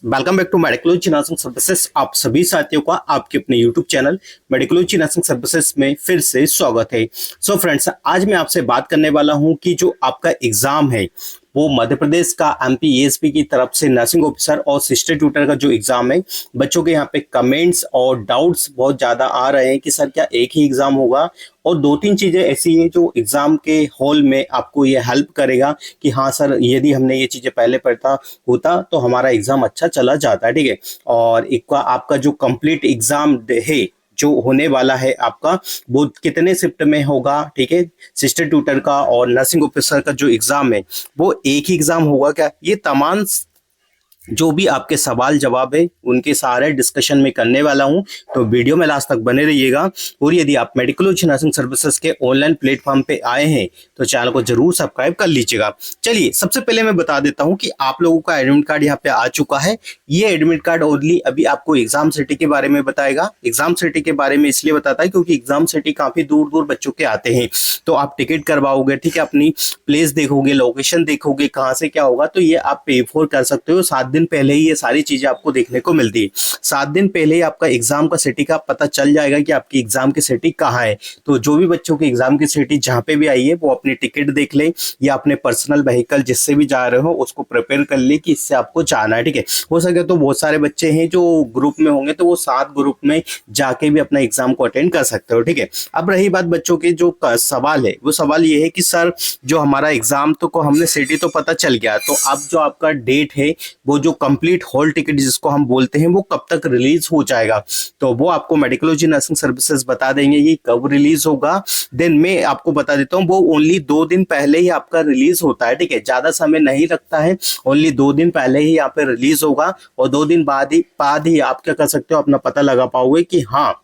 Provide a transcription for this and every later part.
Welcome back to Medicology nursing services. आप सभी साथियों का आपके अपने YouTube channel Medicology nursing services में फिर से स्वागत है। सो फ्रेंड्स, आज मैं आपसे बात करने वाला हूं कि जो आपका एग्जाम है वो मध्य प्रदेश का एमपीएसपी की तरफ से नर्सिंग ऑफिसर और सिस्टर ट्यूटर का जो एग्जाम है, बच्चों के यहाँ पे कमेंट्स और डाउट्स बहुत ज़्यादा आ रहे हैं कि सर क्या एक ही एग्जाम होगा, और दो तीन चीज़ें ऐसी हैं जो एग्जाम के हॉल में आपको ये हेल्प करेगा कि हाँ सर, यदि हमने ये चीज़ें पहले पढ़ता होता तो हमारा एग्जाम अच्छा चला जाता है। ठीक है, और एक आपका जो कंप्लीट एग्जाम है जो होने वाला है आपका, वो कितने शिफ्ट में होगा, ठीक है, सिस्टर ट्यूटर का और नर्सिंग ऑफिसर का जो एग्जाम है वो एक ही एग्जाम होगा क्या, ये तमाम जो भी आपके सवाल जवाब है उनके सारे डिस्कशन में करने वाला हूं। तो वीडियो में लास्ट तक बने रहिएगा। और यदि आप मेडिकलॉजी नर्सिंग सर्विसेज के ऑनलाइन प्लेटफॉर्म पे आए हैं तो चैनल को जरूर सब्सक्राइब कर लीजिएगा। चलिए, सबसे पहले मैं बता देता हूं कि आप लोगों का एडमिट कार्ड यहाँ पे आ चुका है। ये एडमिट कार्ड ओनली अभी आपको एग्जाम सिटी के बारे में बताएगा। एग्जाम सिटी के बारे में इसलिए बताता है क्योंकि एग्जाम सिटी काफी दूर दूर बच्चों के आते हैं, तो आप टिकट करवाओगे, ठीक है, अपनी प्लेस देखोगे, लोकेशन देखोगे, कहाँ से क्या होगा, तो ये आप पे फॉर कर सकते हो। 7 दिन पहले ही ये सारी चीजें आपको देखने को मिलती है। 7 दिन पहले ही आपका एग्जाम का सिटी का पता चल जाएगा कि आपकी एग्जाम की सिटी कहाँ है। तो जो भी बच्चों की एग्जाम की सिटी जहाँ पे भी आई है वो अपनी टिकट देख ले या अपने पर्सनल व्हीकल जिससे भी जा रहे हो उसको प्रिपेयर कर ले कि इससे आपको जाना है। ठीक है, हो सके तो बहुत सारे बच्चे हैं जो ग्रुप में होंगे तो वो 7 ग्रुप में जाके भी अपना एग्जाम को अटेंड कर सकते हो। ठीक है, अब रही बात बच्चों के जो सवाल है, वो सवाल ये है कि सर जो हमारा एग्जाम तो को हमने सिटी तो पता चल गया, तो अब जो आपका डेट है वो जो कंप्लीट हॉल टिकट जिसको हम बोलते हैं वो कब तक रिलीज हो जाएगा, तो वो आपको मेडिकलॉजी नर्सिंग सर्विसेज बता देंगे ये कब रिलीज होगा। देन मैं आपको बता देता हूँ वो ओनली 2 दिन पहले ही आपका रिलीज होता है। ठीक है, ज्यादा समय नहीं लगता है, ओनली 2 दिन पहले ही यहाँ पे रिलीज होगा और 2 दिन बाद ही आप क्या कर सकते हो, अपना पता लगा पाओगे कि हाँ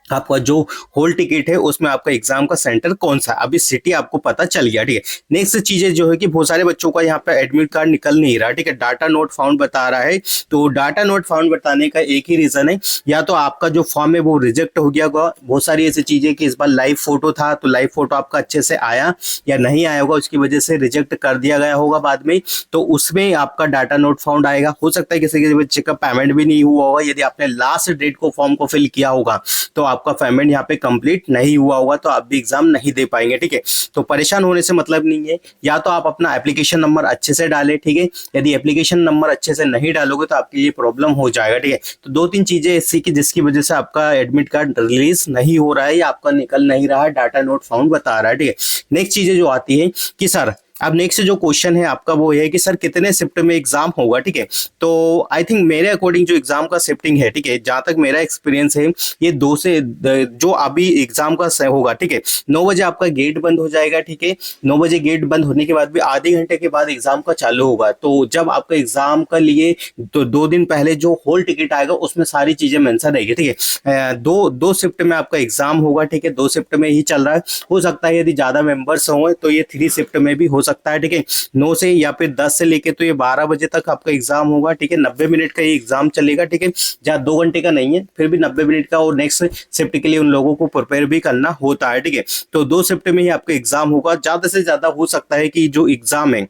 आपका जो होल टिकट है उसमें आपका एग्जाम का सेंटर कौन सा है। अभी सिटी आपको पता चल गया। ठीक है, नेक्स्ट चीजें जो है कि बहुत सारे बच्चों का यहाँ पे एडमिट कार्ड निकल नहीं रहा। ठीक है, डाटा नोट फाउंड बता रहा है, तो डाटा नोट फाउंड बताने का एक ही रीजन है, या तो आपका जो फॉर्म है वो रिजेक्ट हो गया होगा। बहुत सारी ऐसी चीजें कि इस बार लाइव फोटो था तो लाइव फोटो आपका अच्छे से आया या नहीं आया होगा, उसकी वजह से रिजेक्ट कर दिया गया होगा बाद में, तो उसमें आपका डाटा नोट फाउंड आएगा। हो सकता है किसी के बच्चे का पेमेंट भी नहीं हुआ होगा, यदि आपने लास्ट डेट को फॉर्म को फिल किया होगा तो आपका पेमेंट यहाँ पे कंप्लीट नहीं हुआ होगा, तो आप भी एग्जाम नहीं दे पाएंगे। ठीक है, तो परेशान होने से मतलब नहीं है, या तो आप अपना एप्लीकेशन नंबर अच्छे से डालें। ठीक है, यदि एप्लीकेशन नंबर अच्छे से नहीं डालोगे तो आपके लिए प्रॉब्लम हो जाएगा। ठीक है, तो 2-3 चीजें ऐसी कि जिसकी वजह से आपका एडमिट कार्ड रिलीज नहीं हो रहा है या आपका निकल नहीं रहा है, डाटा नोट फाउंड बता रहा है। ठीक है, नेक्स्ट चीजें जो आती है कि सर अब नेक्स्ट जो क्वेश्चन है आपका वो है कि सर कितने शिफ्ट में एग्जाम होगा। ठीक है, तो आई थिंक मेरे अकॉर्डिंग जो एग्जाम का शिफ्टिंग है, ठीक है, जहां तक मेरा एक्सपीरियंस है, ये 2 से जो अभी एग्जाम का होगा, ठीक है, 9 बजे आपका गेट बंद हो जाएगा। ठीक है, 9 बजे गेट बंद होने के बाद भी आधे घंटे के बाद एग्जाम का चालू होगा, तो जब आपका एग्जाम का लिए तो 2 दिन पहले जो होल टिकट आएगा उसमें सारी चीजें मेंशन रहेगी। ठीक है, दो शिफ्ट में आपका एग्जाम होगा। ठीक है, 2 शिफ्ट में ही चल रहा है। हो सकता है यदि ज्यादा मेंबर्स हो तो ये 3 शिफ्ट में भी हो सकता है। ठीक है, 9 से या फिर 10 से लेके तो ये 12 बजे तक आपका एग्जाम होगा। ठीक है, 90 मिनट का ये एग्जाम चलेगा। ठीक है, जहाँ 2 घंटे का नहीं है फिर भी 90 मिनट का, और नेक्स्ट शिफ्ट के लिए उन लोगों को प्रिपेयर भी करना होता है। ठीक है, तो 2 शिफ्ट में ही आपका एग्जाम होगा। ज्यादा से ज्यादा हो सकता है कि जो एग्जाम है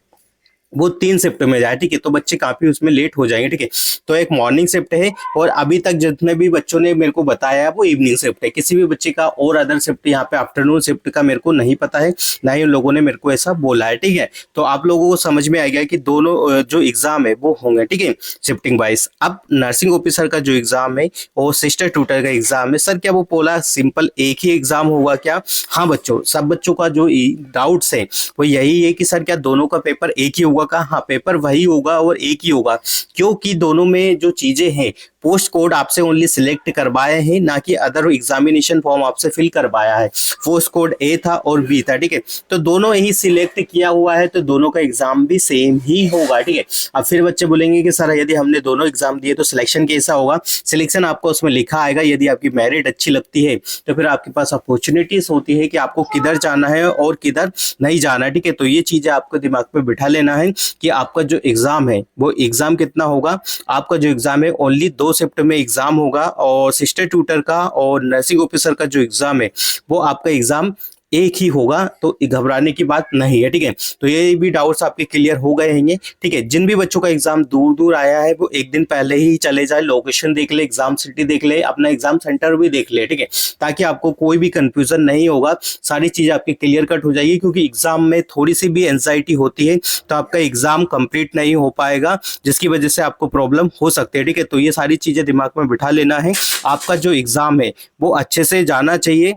वो 3 शिफ्ट में जाए। ठीक है, तो बच्चे काफी उसमें लेट हो जाएंगे। ठीक है, तो एक मॉर्निंग शिफ्ट है और अभी तक जितने भी बच्चों ने मेरे को बताया है वो इवनिंग शिफ्ट है। किसी भी बच्चे का और अदर शिफ्ट यहाँ पे आफ्टरनून शिफ्ट का मेरे को नहीं पता है, ना ही उन लोगों ने मेरे को ऐसा बोला है। ठीक है, तो आप लोगों को समझ में आ गया कि दोनों जो एग्जाम है वो होंगे। ठीक है, शिफ्टिंग वाइज। अब नर्सिंग ऑफिसर का जो एग्जाम है और सिस्टर ट्यूटर का एग्जाम है, सर क्या वो बोला सिंपल एक ही एग्जाम होगा क्या? हाँ बच्चों, सब बच्चों का जो डाउट्स है वो यही है कि सर क्या दोनों का पेपर एक ही होगा का? हाँ, पेपर वही होगा और एक ही होगा, क्योंकि दोनों में जो चीजें हैं पोस्ट कोड आपसे ओनली सिलेक्ट करवाए हैं, ना कि अदर एग्जामिनेशन फॉर्म आपसे फिल करवाया है। पोस्ट कोड ए था और बी था। ठीक है, तो दोनों ही सिलेक्ट किया हुआ है, तो दोनों का एग्जाम भी सेम ही होगा। ठीक है, अब फिर बच्चे बोलेंगे कि सर यदि हमने दोनों एग्जाम दिए तो सिलेक्शन कैसा होगा? सिलेक्शन आपको उसमें लिखा आएगा, यदि आपकी मेरिट अच्छी लगती है तो फिर आपके पास अपॉर्चुनिटीज होती है कि आपको किधर जाना है और किधर नहीं जाना है। ठीक है, तो ये चीजें आपको दिमाग में बिठा लेना है कि आपका जो एग्जाम है वो एग्जाम कितना होगा। आपका जो एग्जाम है ओनली 2 शिफ्ट में एग्जाम होगा, और सिस्टर ट्यूटर का और नर्सिंग ऑफिसर का जो एग्जाम है वो आपका एग्जाम एक ही होगा, तो घबराने की बात नहीं है, ठीक है। तो ये भी डाउट्स आपके क्लियर हो गए होंगे, ठीक है। जिन भी बच्चों का एग्जाम दूर दूर आया है वो एक दिन पहले ही चले जाए, लोकेशन देख ले, एग्जाम सिटी देख ले, अपना एग्जाम सेंटर भी देख ले, ठीक है, ताकि आपको कोई भी कंफ्यूजन नहीं होगा, सारी चीजें आपकी क्लियर कट हो जाएगी। क्योंकि एग्जाम में थोड़ी सी भी एंजाइटी होती है तो आपका एग्जाम कंप्लीट नहीं हो पाएगा, जिसकी वजह से आपको प्रॉब्लम हो सकती है, ठीक है। तो ये सारी चीजें दिमाग में बिठा लेना है, आपका जो एग्जाम है वो अच्छे से जाना चाहिए।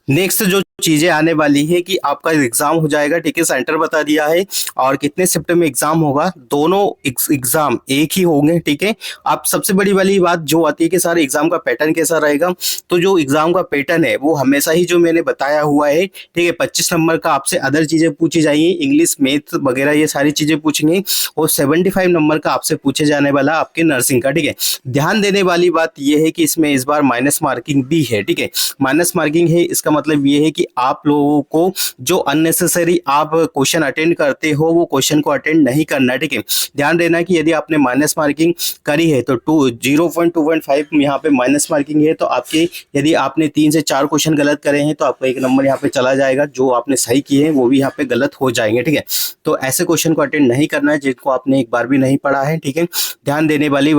नेक्स्ट जो चीजें आने वाली है कि आपका एग्जाम हो जाएगा, ठीक है, सेंटर बता दिया है और कितने शिफ्ट में एग्जाम होगा, दोनों एग्जाम एक ही होंगे, ठीक है। आप सबसे बड़ी वाली बात जो आती है कि सारे एग्जाम का पैटर्न कैसा रहेगा, तो जो एग्जाम का पैटर्न है वो हमेशा ही जो मैंने बताया हुआ है, ठीक है। 25 नंबर का आपसे अदर चीजें पूछी जाएंगी, इंग्लिश मैथ वगैरह ये सारी चीजें पूछेंगे, और 75 नंबर का आपसे पूछे जाने वाला आपके नर्सिंग का, ठीक है। ध्यान देने वाली बात यह है कि इसमें इस बार माइनस मार्किंग भी है, ठीक है। माइनस मार्किंग है, इसका मतलब ये है कि आप लोगों को जो अननेसेसरी आप क्वेश्चन अटेंड करते हो वो क्वेश्चन को अटेंड नहीं करना है, ठीक है। ध्यान देना कि यदि आपने माइनस मार्किंग करी है तो 0.215 यहाँ पे माइनस मार्किंग है, तो आपके यदि आपने 3 से 4 क्वेश्चन गलत करे हैं तो आपका 1 नंबर यहाँ पे चला जाएगा, जो आपने सही किए हैं वो भी यहाँ पे गलत हो जाएंगे, ठीक है। तो ऐसे क्वेश्चन को अटेंड नहीं करना है जिनको आपने एक बार भी नहीं पढ़ा है, ठीक है। ध्यान देने वाली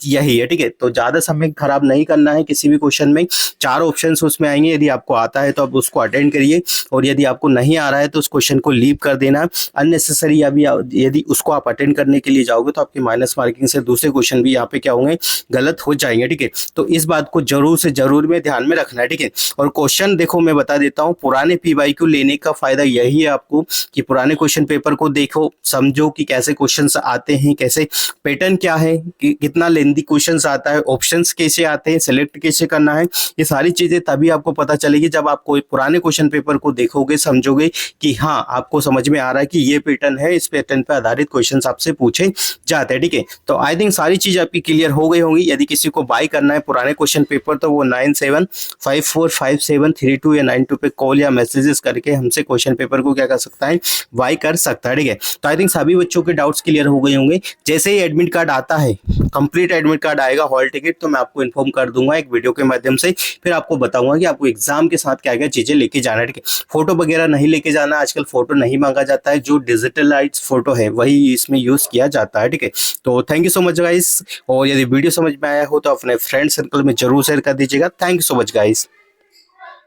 यही है, ठीक है। तो ज्यादा समय खराब नहीं करना है किसी भी क्वेश्चन में, 4 ऑप्शंस उसमें आएंगे, यदि आपको आता है तो आप उसको अटेंड करिए, और यदि आपको नहीं आ रहा है तो उस क्वेश्चन को लीव कर देना अननेसेसरी। अभी यदि उसको आप अटेंड करने के लिए जाओगे तो आपकी माइनस मार्किंग से दूसरे क्वेश्चन भी यहाँ पे क्या होंगे, गलत हो जाएंगे, ठीक है। तो इस बात को जरूर से जरूर में ध्यान में रखना है, ठीक है। और क्वेश्चन देखो मैं बता देता हूँ, पुराने PYQ लेने का फायदा यही है आपको कि पुराने क्वेश्चन पेपर को देखो, समझो कि कैसे क्वेश्चन आते हैं, कैसे पैटर्न क्या है, कितना लेंथी क्वेश्चंस आता है, ऑप्शंस कैसे आते हैं, सिलेक्ट कैसे करना है, ये सारी चीजें तभी आपको पता चलेगी जब आप कोई पुराने क्वेश्चन पेपर को देखोगे, समझोगे कि हाँ आपको समझ में आ रहा है कि ये पैटर्न है, इस पैटर्न पर आधारित क्वेश्चंस आपसे पूछे जाते हैं, ठीक है। तो आई थिंक सारी चीज आपकी क्लियर हो गई होंगी। यदि किसी को बाय करना है पुराने क्वेश्चन पेपर तो वो 97545732 या 92 पे कॉल या मैसेजेस करके हमसे क्वेश्चन पेपर को क्या कर सकता है, बाय कर सकता है, ठीक है। तो आई थिंक सभी बच्चों के डाउट्स क्लियर हो गए होंगे। जैसे ही एडमिट कार्ड आता है, कंप्लीट एडमिट कार्ड आएगा, हॉल टिकट, तो मैं आपको इन्फॉर्म कर दूंगा एक वीडियो के माध्यम से, फिर आपको बताऊंगा कि आपको एग्जाम के साथ क्या क्या चीजें लेके जाना है, ठीक है। फोटो वगैरह नहीं लेके जाना, आजकल फोटो नहीं मांगा जाता है, जो डिजिटलाइज्ड फोटो है वही इसमें यूज किया जाता है, ठीक है। तो thank you so much guys, और यदि वीडियो समझ में आया हो तो अपने फ्रेंड सर्कल में जरूर शेयर कर दीजिएगा। Thank you so much guys.